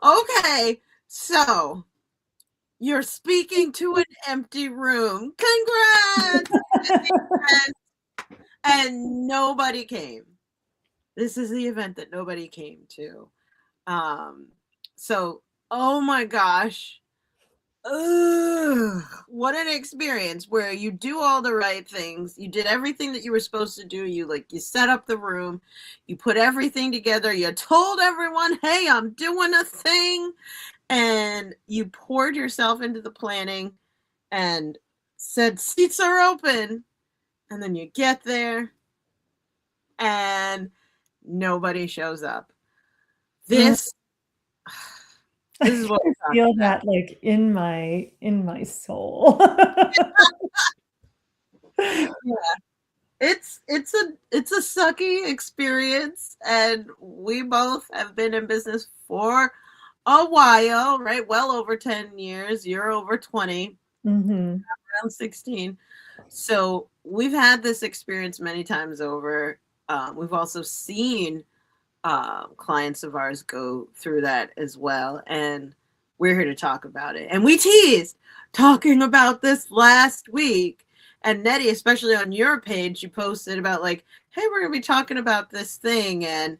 Okay, so you're speaking to an empty room. Congrats! And nobody came. This is the event that nobody came to. So, oh my gosh. Ugh, what an experience where you do all the right things. You did everything that you were supposed to do. You set up the room, you put everything together, you told everyone, hey, I'm doing a thing. And you poured yourself into the planning and said, seats are open. And then you get there and nobody shows up. This is what I feel that like in my soul. Yeah. It's a sucky experience, and we both have been in business for a while, right? Well over 10 years. You're over 20, Mm-hmm. around 16. So we've had this experience many times over. We've also seen clients of ours go through that as well, and we're here to talk about it. And we teased talking about this last week. And Nettie, especially on your page, you posted about like, hey, we're gonna be talking about this thing, and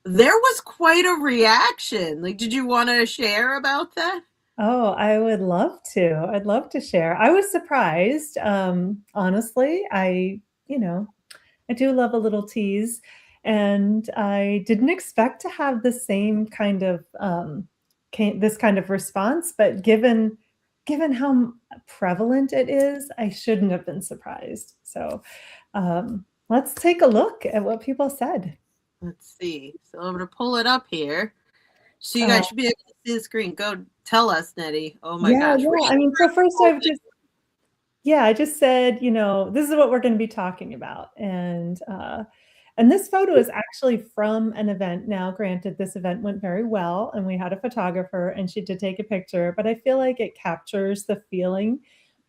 there was quite a reaction. Like, did you want to share about that? Oh, I would love to. I'd love to share. I was surprised. Honestly, I do love a little tease, and I didn't expect to have the same kind of this kind of response. But given how prevalent it is, I shouldn't have been surprised. So let's take a look at what people said. Let's see. So I'm gonna pull it up here. So you Uh, guys should be able to see the screen. Go tell us, Nettie. Oh my yeah, gosh. yeah. I mean, so first I just said, this is what we're going to be talking about. And this photo is actually from an event. Now, granted, this event went very well and we had a photographer and she did take a picture, but I feel like it captures the feeling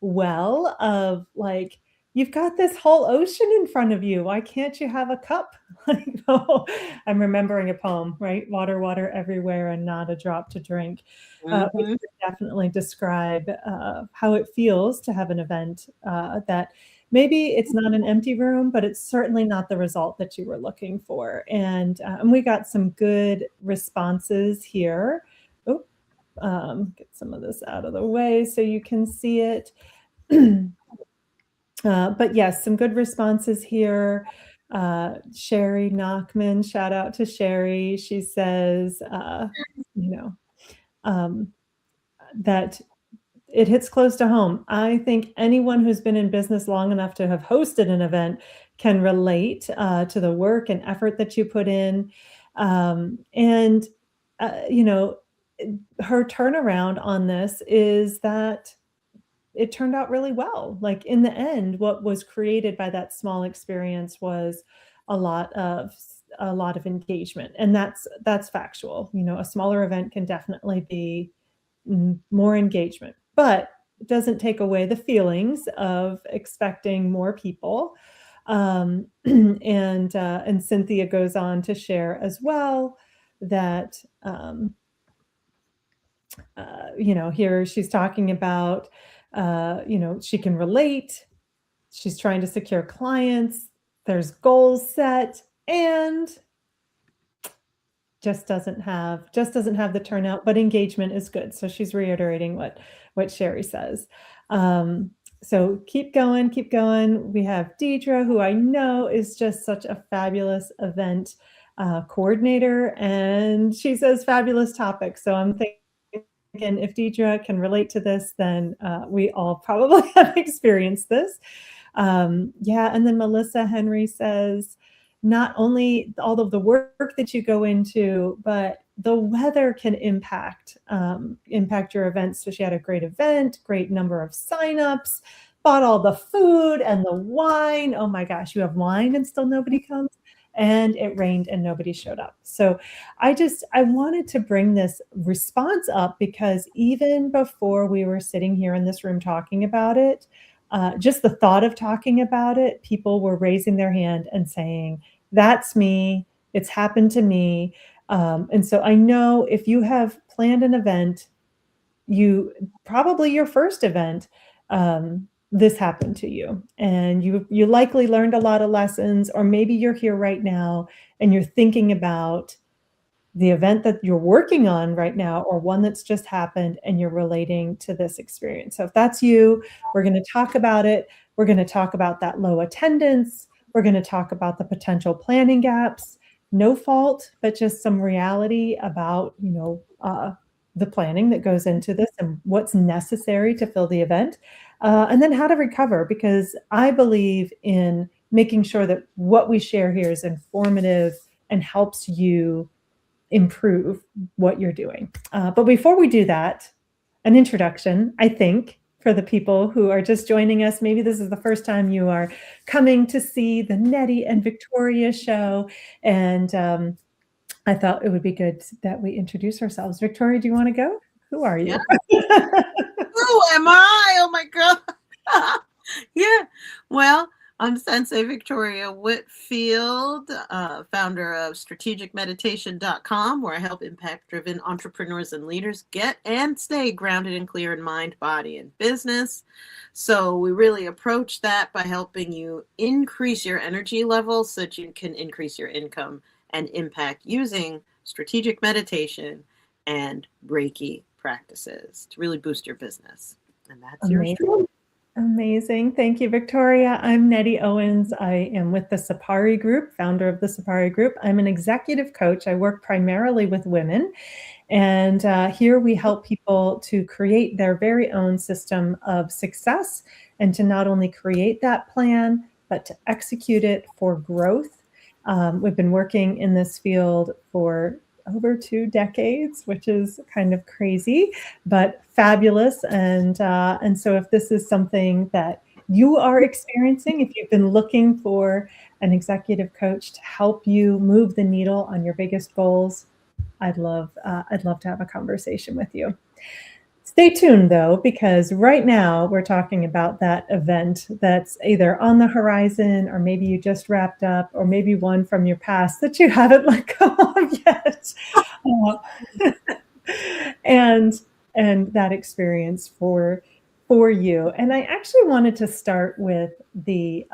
well of like, you've got this whole ocean in front of you. Why can't you have a cup? Like, oh, I'm remembering a poem, right? Water, water everywhere and not a drop to drink. Which Mm-hmm. would definitely describe how it feels to have an event that maybe it's not an empty room, but it's certainly not the result that you were looking for. And we got some good responses here. Oh, get some of this out of the way so you can see it. But yes, some good responses here. Sherry Knockman, shout out to Sherry. She says, that it hits close to home. I think anyone who's been in business long enough to have hosted an event can relate to the work and effort that you put in. And, her turnaround on this is that it turned out really well. Like in the end, what was created by that small experience was a lot of a lot of engagement, and that's factual. A smaller event can definitely be more engagement, but it doesn't take away the feelings of expecting more people. And Cynthia goes on to share as well that here she's talking about she can relate. She's trying to secure clients. There's goals set, and just doesn't have the turnout, but engagement is good. So she's reiterating what Sherry says. So keep going, keep going. We have Deidre, who I know is just such a fabulous event coordinator, and she says fabulous topic. So I'm thinking if Deidre can relate to this, then we all probably have experienced this. Yeah, and then Melissa Henry says, not only all of the work that you go into, but the weather can impact your events. So she had a great event, great number of signups, bought all the food and the wine. Oh my gosh, you have wine and still nobody comes. And it rained and nobody showed up. So I wanted to bring this response up because even before we were sitting here in this room talking about it, just the thought of talking about it, people were raising their hand and saying, that's me. It's happened to me. And so I know if you have planned an event, you probably your first event, this happened to you, and you likely learned a lot of lessons, or maybe you're here right now and you're thinking about the event that you're working on right now, or one that's just happened, and you're relating to this experience. So if that's you, we're going to talk about it. We're going to talk about that low attendance. We're going to talk about the potential planning gaps. No fault, but just some reality about, the planning that goes into this and what's necessary to fill the event. And then how to recover, because I believe in making sure that what we share here is informative and helps you improve what you're doing. But before we do that, an introduction, I think, for the people who are just joining us. Maybe this is the first time you are coming to see the Nettie and Victoria show. And I thought it would be good that we introduce ourselves. Victoria, do you want to go? Who are you? Yeah. Who am I? Oh my God. Yeah. Well, I'm Sensei Victoria Whitfield, founder of strategicmeditation.com, where I help impact-driven entrepreneurs and leaders get and stay grounded and clear in mind, body, and business. So we really approach that by helping you increase your energy level so that you can increase your income and impact using strategic meditation and Reiki practices to really boost your business. And that's yours. Amazing. Thank you, Victoria. I'm Nettie Owens. I am with the Sapari Group, founder of the Sapari Group. I'm an executive coach. I work primarily with women. And here we help people to create their very own system of success and to not only create that plan, but to execute it for growth. We've been working in this field for over 2 decades, which is kind of crazy, but fabulous. And so if this is something that you are experiencing, if you've been looking for an executive coach to help you move the needle on your biggest goals, I'd love to have a conversation with you. Stay tuned though, because right now we're talking about that event that's either on the horizon, or maybe you just wrapped up, or maybe one from your past that you haven't let go of yet. And that experience for you. And I actually wanted to start with the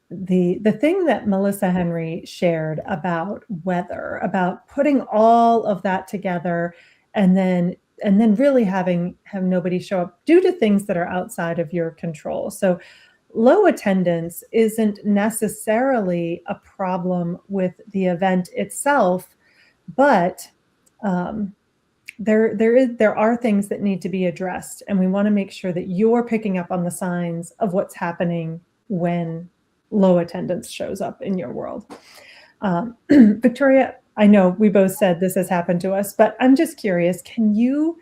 thing that Melissa Henry shared about weather, about putting all of that together, and then really have nobody show up due to things that are outside of your control. So low attendance isn't necessarily a problem with the event itself, but there are things that need to be addressed, and we want to make sure that you're picking up on the signs of what's happening when low attendance shows up in your world. Victoria, I know we both said this has happened to us, but I'm just curious, can you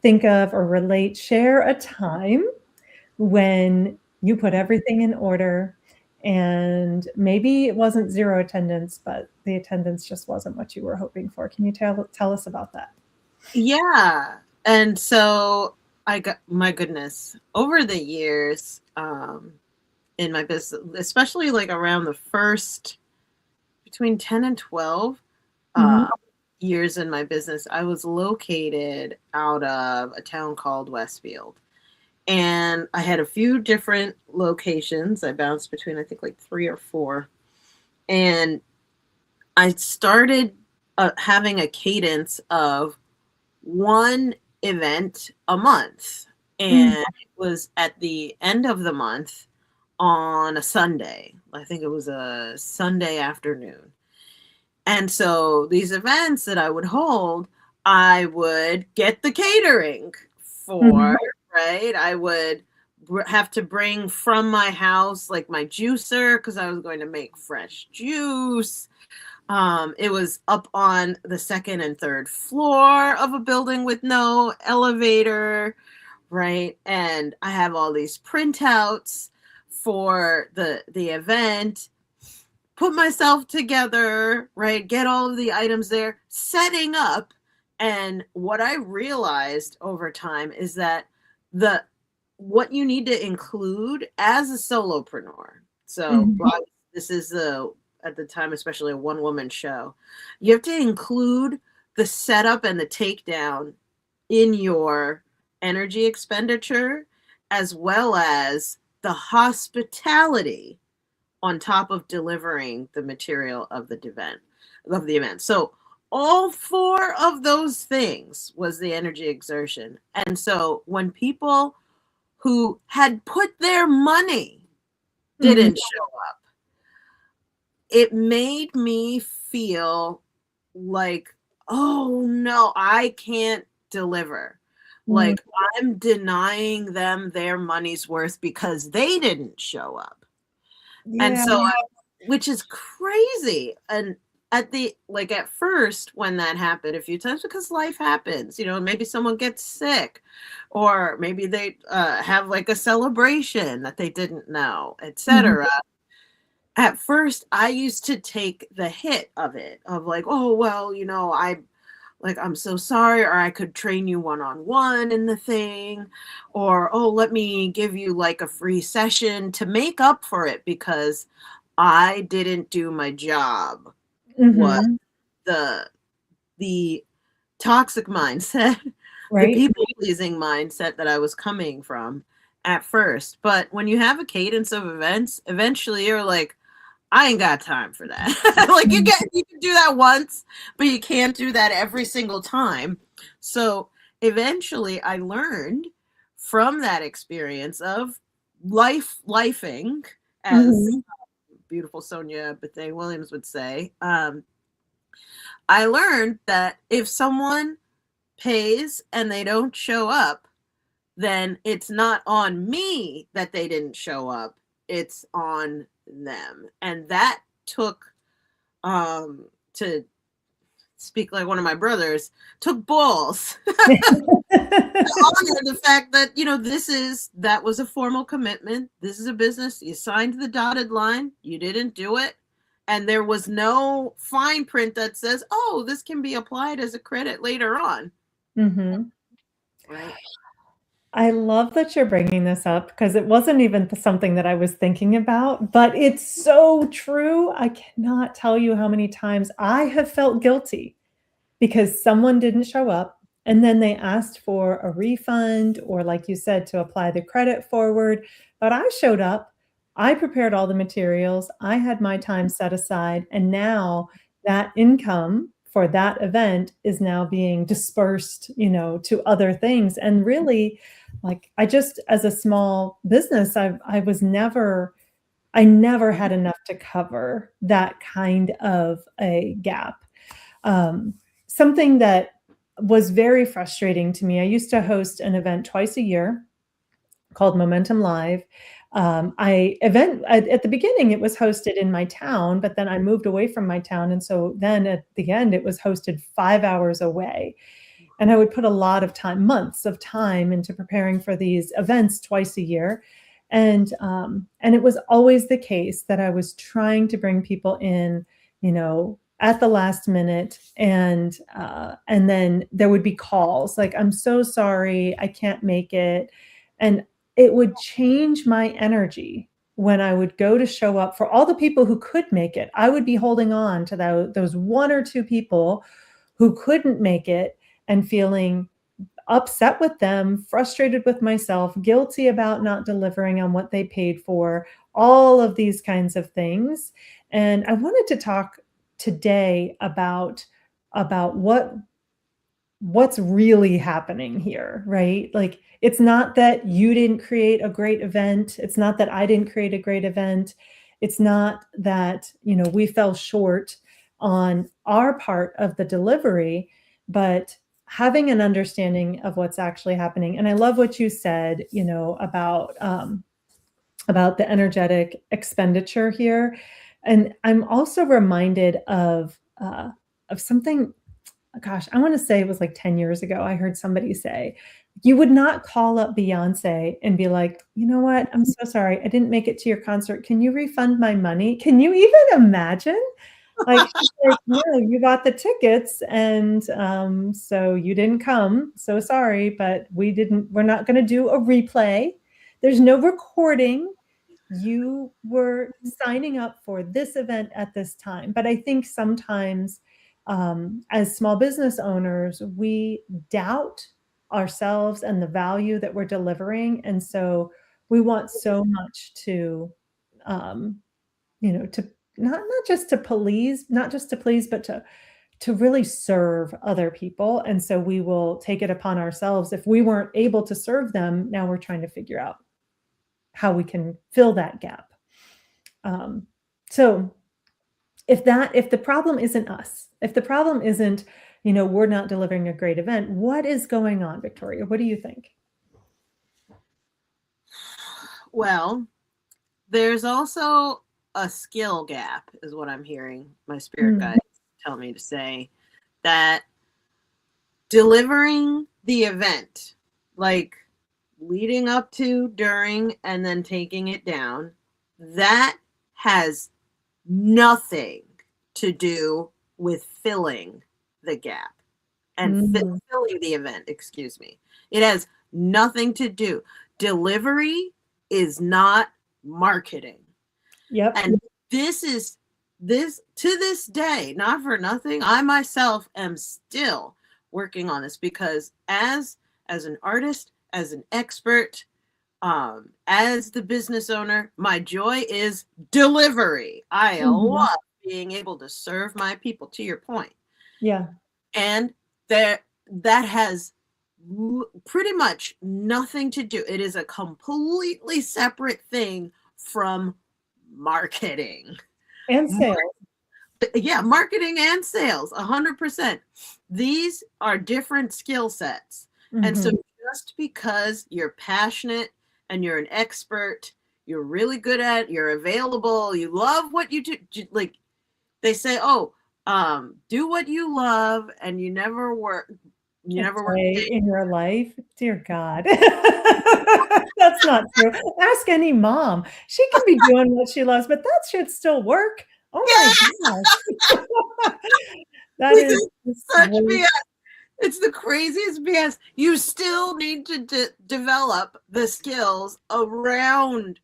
think of or share a time when you put everything in order and maybe it wasn't 0 attendance, but the attendance just wasn't what you were hoping for? Can you tell us about that? Yeah. And so my goodness, over the years, in my business, especially like around the first between 10 and 12 years in my business, I was located out of a town called Whitfield. And I had a few different locations. I bounced between, I think, like 3 or 4. And I started having a cadence of one event a month. And it was at the end of the month on a Sunday. I think it was a Sunday afternoon. And so these events that I would hold, I would get the catering for, right? I would have to bring from my house, like my juicer, because I was going to make fresh juice. It was up on the 2nd and 3rd floor of a building with no elevator, right? And I have all these printouts for the event, put myself together, right? Get all of the items there, setting up. And what I realized over time is that what you need to include as a solopreneur. So this is at the time, especially a one-woman show, you have to include the setup and the takedown in your energy expenditure, as well as the hospitality on top of delivering the material of the event. So all four of those things was the energy exertion. And so when people who had put their money didn't show up, it made me feel like, oh no, I can't deliver. Like I'm denying them their money's worth because they didn't show up. And Yeah. so, which is crazy. And at first when that happened a few times, because life happens, maybe someone gets sick, or maybe they have like a celebration that they didn't know, etc. At first I used to take the hit of it, of like, oh well, I'm so sorry, or I could train you one-on-one in the thing, or oh, let me give you like a free session to make up for it because I didn't do my job. What the toxic mindset, the Right. people-pleasing mindset that I was coming from at first. But when you have a cadence of events, eventually you're like, I ain't got time for that. Like you can do that once, but you can't do that every single time. So eventually I learned from that experience of lifing, as beautiful Sonia Bethea Williams would say. I learned that if someone pays and they don't show up, then it's not on me that they didn't show up. It's on them. And that took, to speak like one of my brothers, took balls to honor the fact that, that was a formal commitment. This is a business. You signed the dotted line. You didn't do it. And there was no fine print that says, oh, this can be applied as a credit later on. Right. I love that you're bringing this up because it wasn't even something that I was thinking about, but it's so true. I cannot tell you how many times I have felt guilty because someone didn't show up and then they asked for a refund or, like you said, to apply the credit forward. But I showed up, I prepared all the materials, I had my time set aside, and now that income for that event is now being dispersed, to other things. And really, like, as a small business, I never had enough to cover that kind of a gap. Something that was very frustrating to me, I used to host an event twice a year called Momentum Live. At the beginning, it was hosted in my town, but then I moved away from my town. And so then at the end, it was hosted 5 hours away. And I would put a lot of time, months of time, into preparing for these events twice a year. And it was always the case that I was trying to bring people in, at the last minute. And then there would be calls like, I'm so sorry, I can't make it. And it would change my energy when I would go to show up for all the people who could make it. I would be holding on to those one or two people who couldn't make it and feeling upset with them, frustrated with myself, guilty about not delivering on what they paid for, all of these kinds of things. And I wanted to talk today about what's really happening here, right? Like, it's not that you didn't create a great event. It's not that I didn't create a great event. It's not that, we fell short on our part of the delivery, but having an understanding of what's actually happening. And I love what you said, about the energetic expenditure here. And I'm also reminded of something. Gosh, I want to say it was like 10 years ago. I heard somebody say, you would not call up Beyonce and be like, you know what? I'm so sorry. I didn't make it to your concert. Can you refund my money? Can you even imagine? Like, no, you bought the tickets and so you didn't come. So sorry, but we're not going to do a replay. There's no recording. you were signing up for this event at this time. But I think sometimes as small business owners, we doubt ourselves and the value that we're delivering. And so we want so much to, to not just to please, but to really serve other people. And so we will take it upon ourselves. If we weren't able to serve them, now we're trying to figure out how we can fill that gap. So if the problem isn't us, if the problem isn't, we're not delivering a great event, what is going on, Victoria? What do you think? Well, there's also a skill gap, is what I'm hearing my spirit guides tell me to say, that delivering the event, like leading up to, during, and then taking it down, that has nothing to do with filling the gap and filling the event, excuse me. It has nothing to do. Delivery is not marketing. Yep. And this to this day, not for nothing, I myself am still working on this, because as an artist, as an expert, as the business owner, my joy is delivery. I love being able to serve my people, to your point. Yeah. And that has pretty much nothing to do. It is a completely separate thing from marketing. And sales. Yeah, marketing and sales, 100%. These are different skill sets. And so just because you're passionate and you're an expert, you're really good at, you're available, you love what you do, like they say, do what you love and you never work. You never work in your life. Dear God. That's not true. Ask any mom. She can be doing what she loves, but that should still work. Oh my gosh. That is such BS. It's the craziest BS. You still need to develop the skills around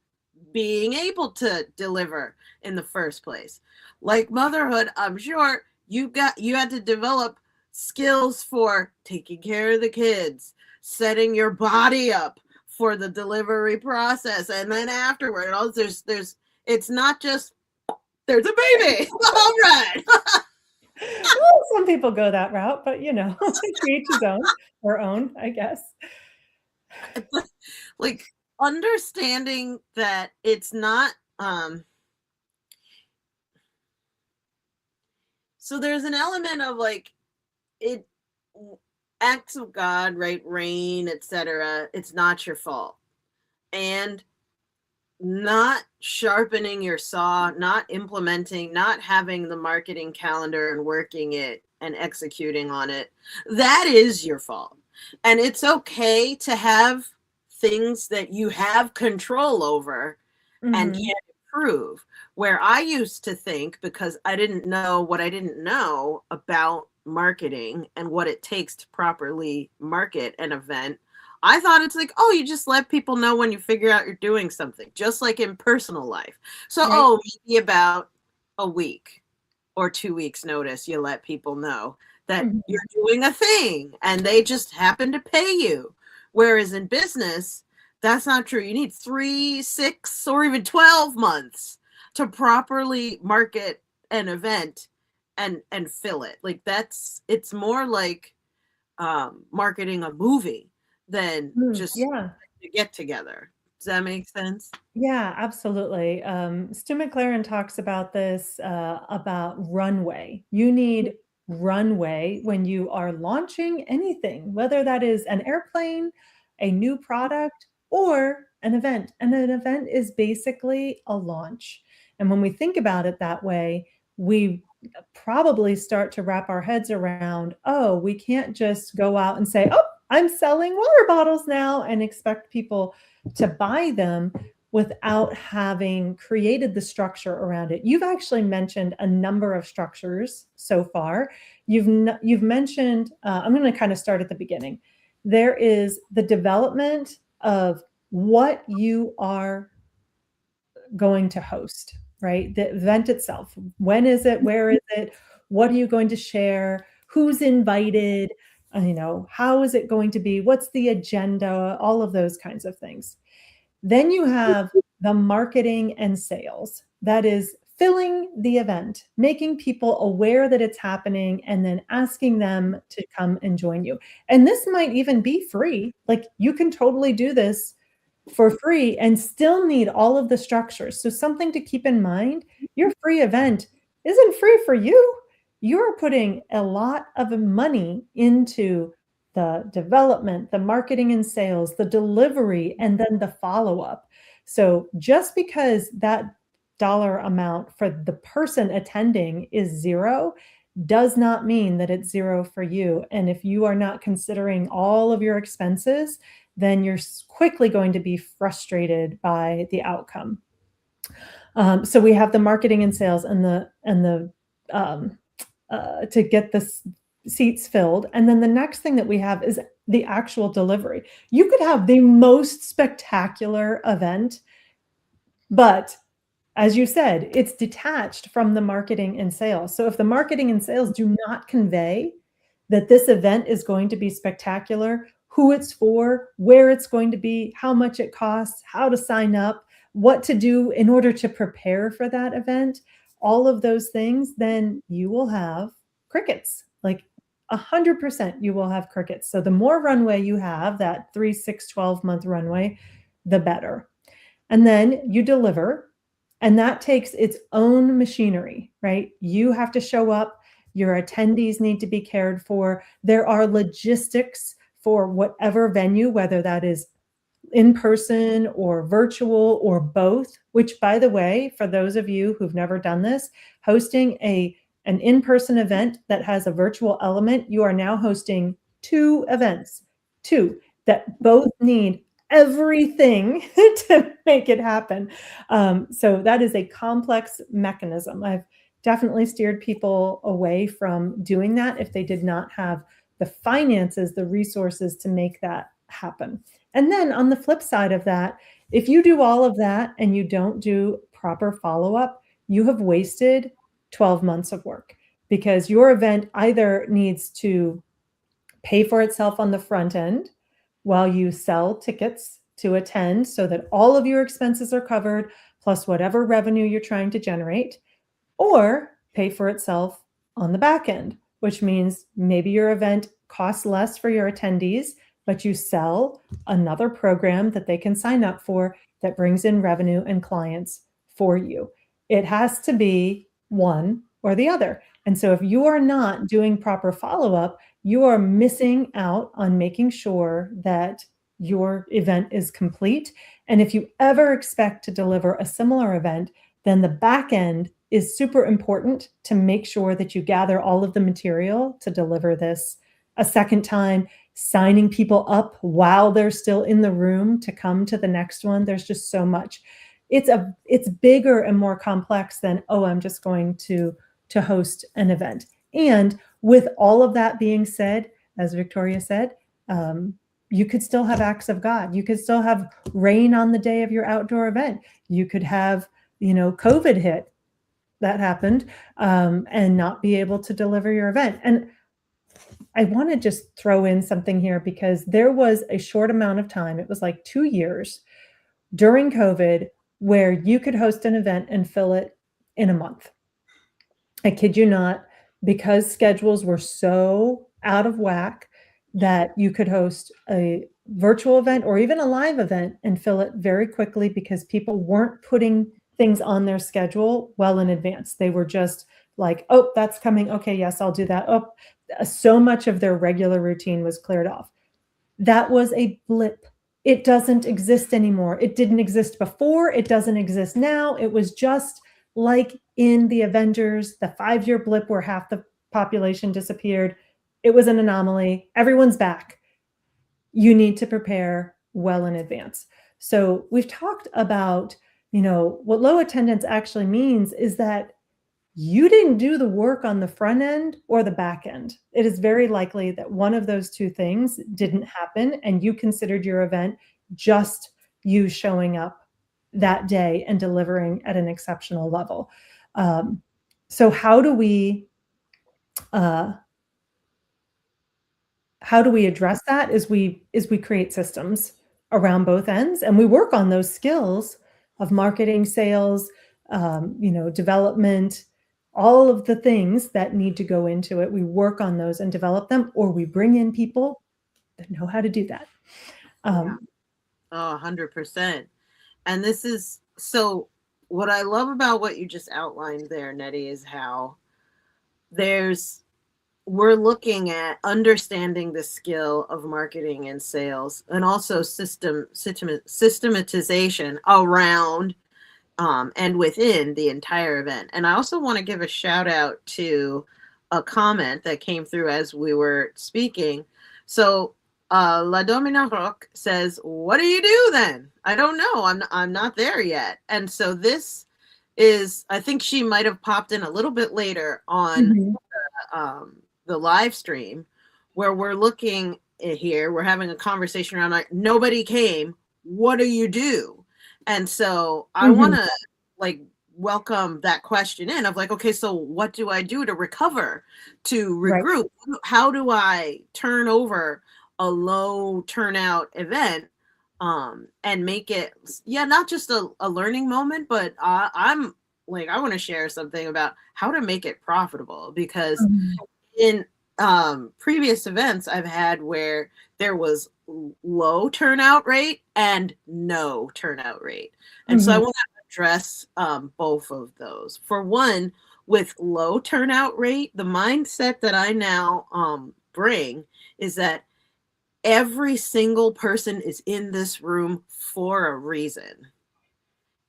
being able to deliver in the first place. Like motherhood, I'm sure you had to develop skills for taking care of the kids, setting your body up for the delivery process, and then afterward, there's it's not just there's a baby. All right. Well, some people go that route, but to each his own, or own, I guess. Like understanding that it's not so there's an element of like it acts of God, right? Rain, etc. It's not your fault. And not sharpening your saw, not implementing, not having the marketing calendar and working it and executing on it, that is your fault. And it's okay to have things that you have control over and can improve. Where I used to think, because I didn't know what I didn't know about marketing and what it takes to properly market an event, I thought it's like, you just let people know when you figure out you're doing something, just like in personal life. So, maybe about a week or 2 weeks notice, you let people know that you're doing a thing and they just happen to pay you. Whereas in business, that's not true. You need 3, 6, or even 12 months to properly market an event and fill it. Like it's more like marketing a movie than just to get together. Does that make sense? Yeah, absolutely. Stu McLaren talks about this, about runway. You need runway when you are launching anything, whether that is an airplane, a new product, or an event. And an event is basically a launch. And when we think about it that way, we probably start to wrap our heads around, we can't just go out and say, I'm selling water bottles now, and expect people to buy them without having created the structure around it. You've actually mentioned a number of structures so far. You've mentioned, I'm going to kind of start at the beginning. There is the development of what you are going to host, right? The event itself. When is it? Where is it? What are you going to share? Who's invited? How is it going to be? What's the agenda? All of those kinds of things. Then you have the marketing and sales. That is filling the event, making people aware that it's happening, and then asking them to come and join you. And this might even be free. Like, you can totally do this for free and still need all of the structures. So something to keep in mind, your free event isn't free for you. You're putting a lot of money into the development, the marketing and sales, the delivery, and then the follow-up. So just because that dollar amount for the person attending is zero does not mean that it's zero for you. And if you are not considering all of your expenses, then you're quickly going to be frustrated by the outcome. So we have the marketing and sales and the to get the seats filled. And then the next thing that we have is the actual delivery. You could have the most spectacular event, but as you said, it's detached from the marketing and sales. So if the marketing and sales do not convey that this event is going to be spectacular, who it's for, where it's going to be, how much it costs, how to sign up, what to do in order to prepare for that event, all of those things, then you will have crickets. Like 100% you will have crickets. So the more runway you have, that 3, 6, 12-month runway, the better. And then you deliver, and that takes its own machinery, right? You have to show up. Your attendees need to be cared for. There are logistics for whatever venue, whether that is in person or virtual or both, which, by the way, for those of you who've never done this, hosting an in-person event that has a virtual element, you are now hosting 2 events, 2 that both need everything to make it happen. So that is a complex mechanism. I've definitely steered people away from doing that if they did not have the finances, the resources to make that happen. And then on the flip side of that, if you do all of that and you don't do proper follow-up, you have wasted 12 months of work, because your event either needs to pay for itself on the front end while you sell tickets to attend so that all of your expenses are covered, plus whatever revenue you're trying to generate, or pay for itself on the back end, which means maybe your event costs less for your attendees, but you sell another program that they can sign up for that brings in revenue and clients for you. It has to be one or the other. And so if you are not doing proper follow-up, you are missing out on making sure that your event is complete. And if you ever expect to deliver a similar event, then the back end is super important to make sure that you gather all of the material to deliver this a second time, signing people up while they're still in the room to come to the next one. There's just so much. It's bigger and more complex than, oh, I'm just going to host an event. And with all of that being said, as Victoria said, you could still have acts of God. You could still have rain on the day of your outdoor event. You could have, COVID hit. That happened, and not be able to deliver your event. And I want to just throw in something here, because there was a short amount of time, it was like 2 years during COVID, where you could host an event and fill it in a month. I kid you not, because schedules were so out of whack that you could host a virtual event or even a live event and fill it very quickly, because people weren't putting things on their schedule well in advance. They were just like, oh, that's coming. Okay, yes, I'll do that. Oh, so much of their regular routine was cleared off. That was a blip. It doesn't exist anymore. It didn't exist before. It doesn't exist now. It was just like in the Avengers, the 5-year blip where half the population disappeared. It was an anomaly. Everyone's back. You need to prepare well in advance. So we've talked about, what low attendance actually means is that you didn't do the work on the front end or the back end. It is very likely that one of those 2 things didn't happen, and you considered your event just you showing up that day and delivering at an exceptional level. So how do we address that? Is we create systems around both ends, and we work on those skills of marketing, sales, development, all of the things that need to go into it. We work on those and develop them, or we bring in people that know how to do that. Yeah. Oh, 100%. And this is so what I love about what you just outlined there, Nettie, is how we're looking at understanding the skill of marketing and sales, and also systematization around and within the entire event. And I also want to give a shout out to a comment that came through as we were speaking. So La Domina Rock says, "What do you do then? I don't know. I'm not there yet." And so this is, I think she might have popped in a little bit later on the live stream, where we're looking here. We're having a conversation around like, nobody came. What do you do? And so I want to like welcome that question in of like, okay, so what do I do to recover, to regroup? Right. How do I turn over a low turnout event and make it, not just a learning moment, but I'm like, I want to share something about how to make it profitable, because in previous events I've had where there was low turnout rate and no turnout rate. And so I want to address both of those. For one, with low turnout rate, the mindset that I now bring is that every single person is in this room for a reason.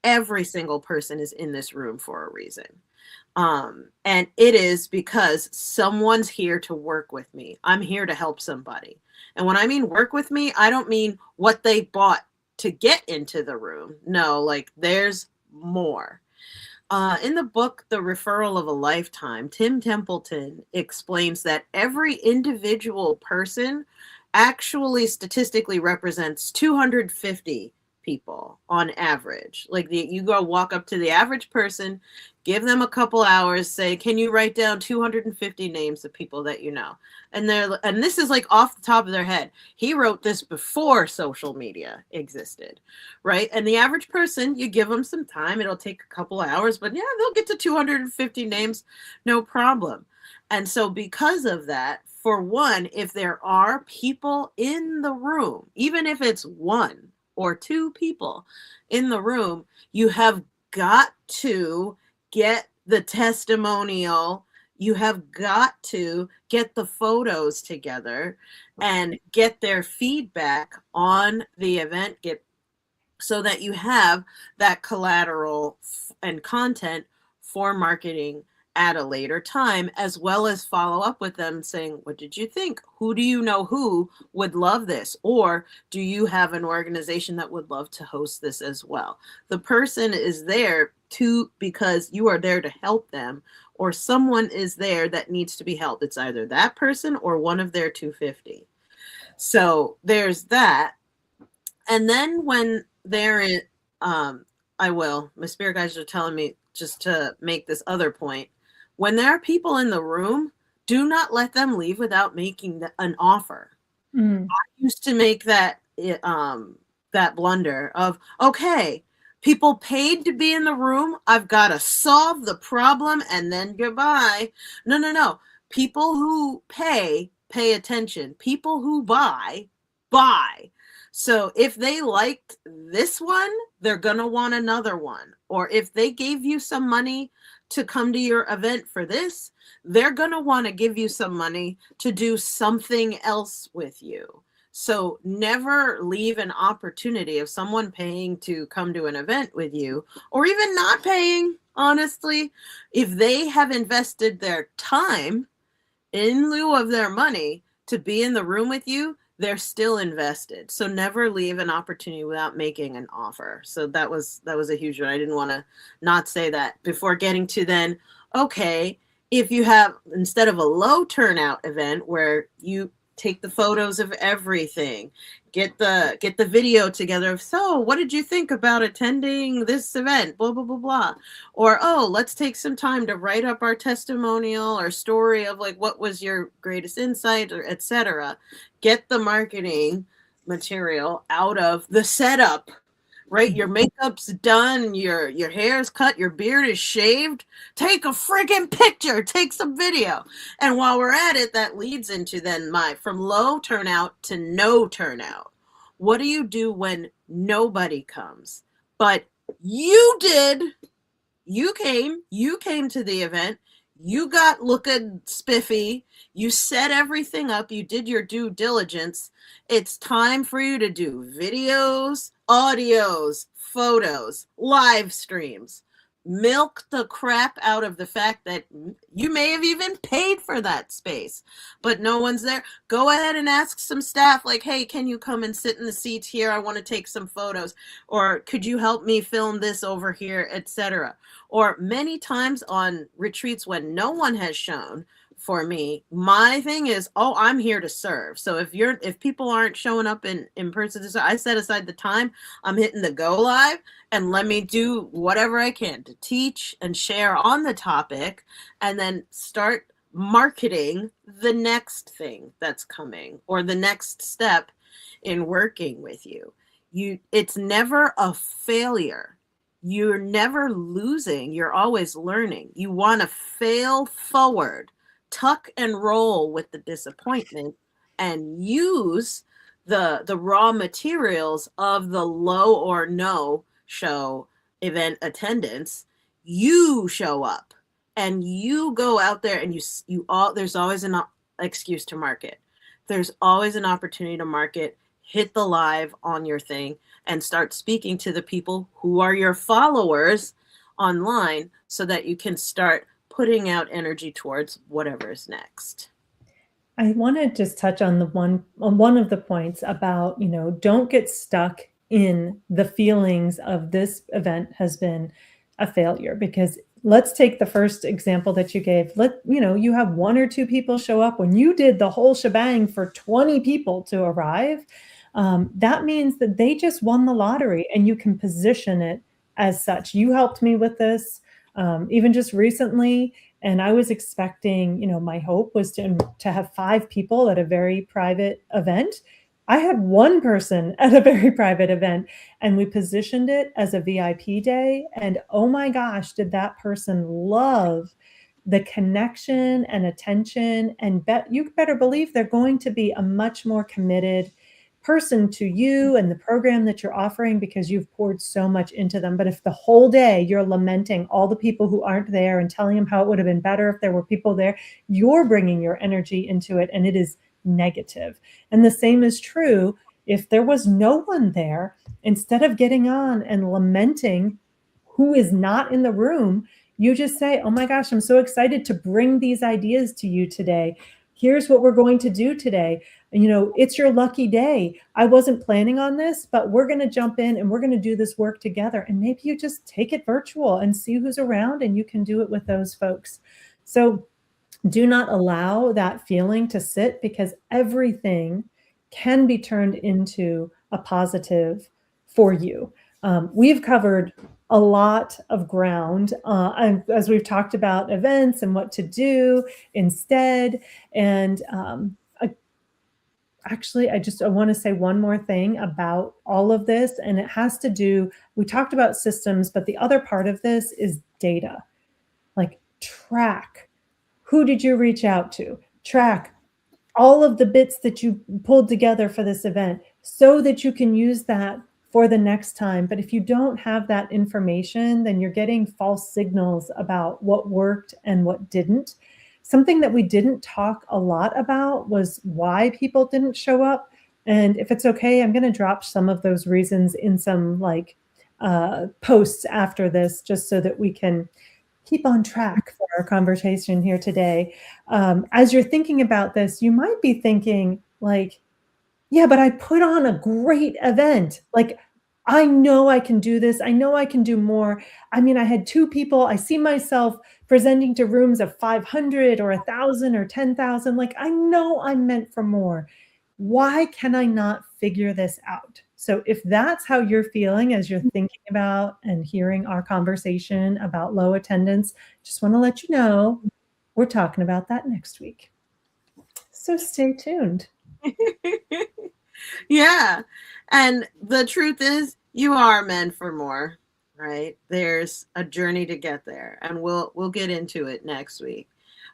Every single person is in this room for a reason. And it is because someone's here to work with me. I'm here to help somebody. And when I mean work with me, I don't mean what they bought to get into the room. No, like there's more. In the book, The Referral of a Lifetime, Tim Templeton explains that every individual person actually statistically represents 250 people on average. Like you go walk up to the average person, give them a couple hours, say, can you write down 250 names of people that you know? And this is like off the top of their head. He wrote this before social media existed, right? And the average person, you give them some time, it'll take a couple hours, but yeah, they'll get to 250 names, no problem. And so because of that, for one, if there are people in the room, even if it's one or two people in the room, you have got to get the testimonial. You have got to get the photos together and get their feedback on the event, so that you have that collateral and content for marketing at a later time, as well as follow up with them saying, what did you think? Who do you know who would love this? Or do you have an organization that would love to host this as well? The person is there because you are there to help them, or someone is there that needs to be helped. It's either that person or one of their 250. So there's that. And then when they're in, my spirit guides are telling me just to make this other point. When there are people in the room, do not let them leave without making an offer. I used to make that blunder of, okay, people paid to be in the room. I've got to solve the problem and then goodbye. No. People who pay attention. People who buy. So if they liked this one, they're going to want another one. Or if they gave you some money to come to your event for this, they're going to want to give you some money to do something else with you. So never leave an opportunity of someone paying to come to an event with you, or even not paying, honestly. If they have invested their time in lieu of their money to be in the room with you, they're still invested. So never leave an opportunity without making an offer. So that was a huge one. I didn't want to not say that before getting to then, okay, if you have, instead of a low turnout event where you take the photos of everything, get the video together of, so what did you think about attending this event, blah blah blah blah, or oh, let's take some time to write up our testimonial or story of like what was your greatest insight, or etc. Get the marketing material out of the setup, right? Your makeup's done, your hair's cut, your beard is shaved. Take a friggin' picture, take some video. And while we're at it, that leads into then my from low turnout to no turnout. What do you do when nobody comes? But you did. You came to the event. You got looking spiffy. You set everything up. You did your due diligence. It's time for you to do videos, audios, photos, live streams. Milk the crap out of the fact that you may have even paid for that space, but no one's there. Go ahead and ask some staff, like, hey, can you come and sit in the seats here? I want to take some photos. Or could you help me film this over here, etc. Or many times on retreats when no one has shown, for me, my thing is, oh, I'm here to serve. So if people aren't showing up in person, I set aside the time. I'm hitting the go live and let me do whatever I can to teach and share on the topic, and then start marketing the next thing that's coming or the next step in working with you. It's never a failure. You're never losing. You're always learning. You want to fail forward, tuck and roll with the disappointment, and use the raw materials of the low or no show event attendance. You show up and you go out there, and there's always an excuse to market. There's always an opportunity to market. Hit the live on your thing and start speaking to the people who are your followers online, so that you can start putting out energy towards whatever is next. I want to just touch on one of the points about, don't get stuck in the feelings of this event has been a failure, because let's take the first example that you gave. You have one or two people show up when you did the whole shebang for 20 people to arrive. That means that they just won the lottery, and you can position it as such. You helped me with this, even just recently. And I was expecting, my hope was to have 5 people at a very private event. I had 1 person at a very private event, and we positioned it as a VIP day. And oh my gosh, did that person love the connection and attention, and you better believe they're going to be a much more committed person to you and the program that you're offering, because you've poured so much into them. But if the whole day you're lamenting all the people who aren't there and telling them how it would have been better if there were people there, you're bringing your energy into it, and it is negative. And the same is true if there was no one there. Instead of getting on and lamenting who is not in the room, you just say, oh my gosh, I'm so excited to bring these ideas to you today. Here's what we're going to do today. It's your lucky day. I wasn't planning on this, but we're going to jump in and we're going to do this work together. And maybe you just take it virtual and see who's around, and you can do it with those folks. So do not allow that feeling to sit, because everything can be turned into a positive for you. We've covered a lot of ground as we've talked about events and what to do instead. And actually, I want to say one more thing about all of this, and it has to do, we talked about systems, but the other part of this is data. Like, track. Who did you reach out to? Track all of the bits that you pulled together for this event, so that you can use that for the next time. But if you don't have that information, then you're getting false signals about what worked and what didn't. Something that we didn't talk a lot about was why people didn't show up. And if it's okay, I'm going to drop some of those reasons in some posts after this, just so that we can keep on track for our conversation here today. As you're thinking about this, you might be thinking yeah, but I put on a great event. I know I can do this. I know I can do more. I mean, I had 2 people. I see myself presenting to rooms of 500 or 1,000 or 10,000. Like, I know I'm meant for more. Why can I not figure this out? So if that's how you're feeling as you're thinking about and hearing our conversation about low attendance, just want to let you know we're talking about that next week. So stay tuned. Yeah. And the truth is, you are meant for more, right? There's a journey to get there, and we'll get into it next week.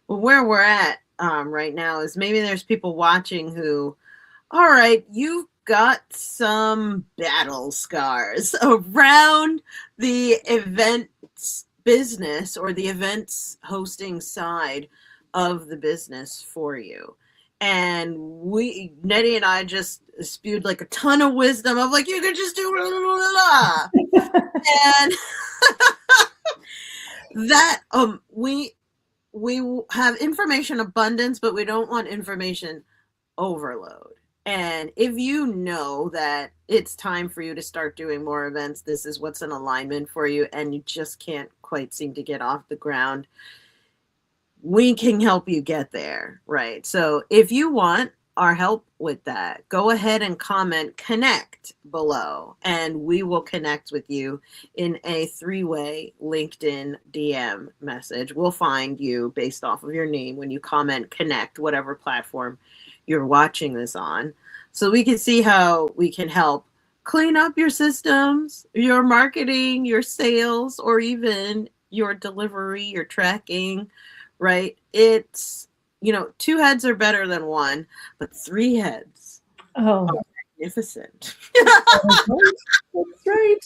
But where we're at right now is maybe there's people watching who, all right, you've got some battle scars around the events business or the events hosting side of the business for you. And Nettie and I just spewed like a ton of wisdom of like, you could just do blah, blah, blah. And that we have information abundance, but we don't want information overload. And if you know that it's time for you to start doing more events, this is what's in alignment for you, and you just can't quite seem to get off the ground, we can help you get there, right? So if you want our help with that, go ahead and comment connect below, and we will connect with you in a 3-way LinkedIn DM message. We'll find you based off of your name when you comment connect, whatever platform you're watching this on, so we can see how we can help clean up your systems, your marketing, your sales, or even your delivery, your tracking, right? It's, 2 heads are better than 1, but 3 heads Oh, are magnificent. that's right.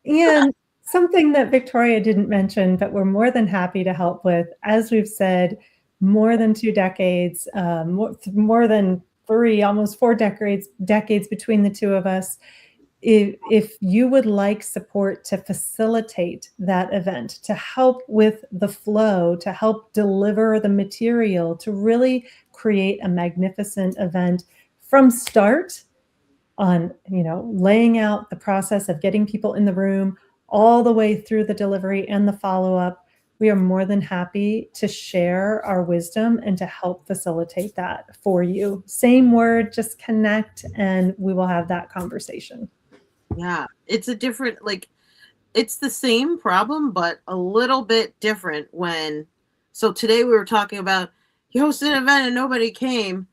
And something that Victoria didn't mention, but we're more than happy to help with, as we've said, more than 2 decades, more than 3, almost 4 decades between the 2 of us. If you would like support to facilitate that event, to help with the flow, to help deliver the material, to really create a magnificent event from start on, laying out the process of getting people in the room all the way through the delivery and the follow-up, we are more than happy to share our wisdom and to help facilitate that for you. Same word, just connect, and we will have that conversation. Yeah, it's a different, it's the same problem, but a little bit different so today we were talking about, you hosted an event and nobody came.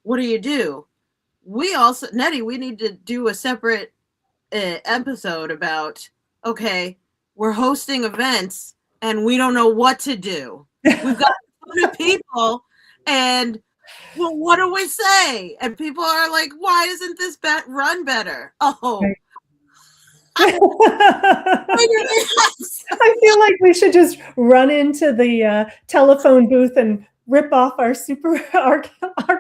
What do? We also, Nettie, we need to do a separate episode about, okay, we're hosting events and we don't know what to do. We've got a ton of people, and well, what do we say? And people are like, why isn't this run better? Oh. Right. I feel like we should just run into the telephone booth and rip off our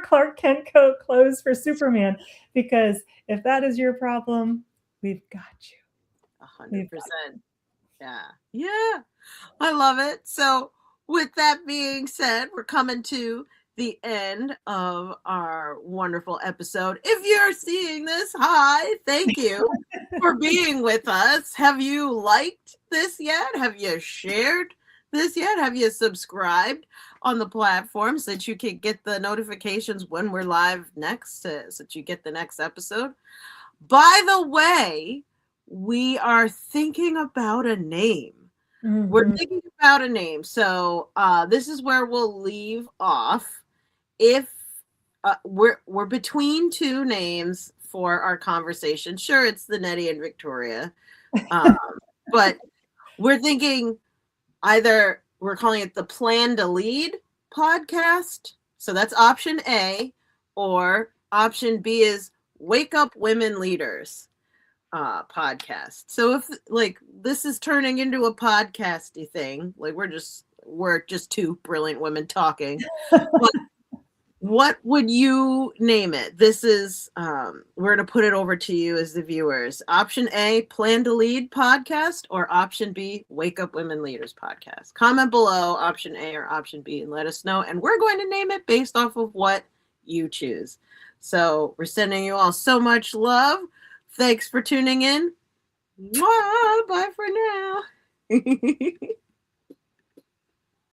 Clark Kent coat clothes for Superman, because if that is your problem, we've got you. 100%. Yeah, I love it. So with that being said, we're coming to the end of our wonderful episode. If you're seeing this, hi, thank you for being with us. Have you liked this yet? Have you shared this yet? Have you subscribed on the platform so that you can get the notifications when we're live next, so that you get the next episode? By the way, we are thinking about a name. Mm-hmm. We're thinking about a name. So this is where we'll leave off. If we're between 2 names for our conversation. Sure, it's the Nettie and Victoria. But we're thinking either we're calling it the Plan to Lead podcast. So that's option A, or option B is Wake Up Women Leaders podcast. So if this is turning into a podcasty thing, we're just 2 brilliant women talking. But what would you name it? This is we're going to put it over to you as the viewers. Option A, Plan to Lead podcast, or option B, Wake Up Women Leaders podcast. Comment below option A or option B and let us know, and we're going to name it based off of what you choose. So we're sending you all so much love Thanks for tuning in. Mwah, bye for now.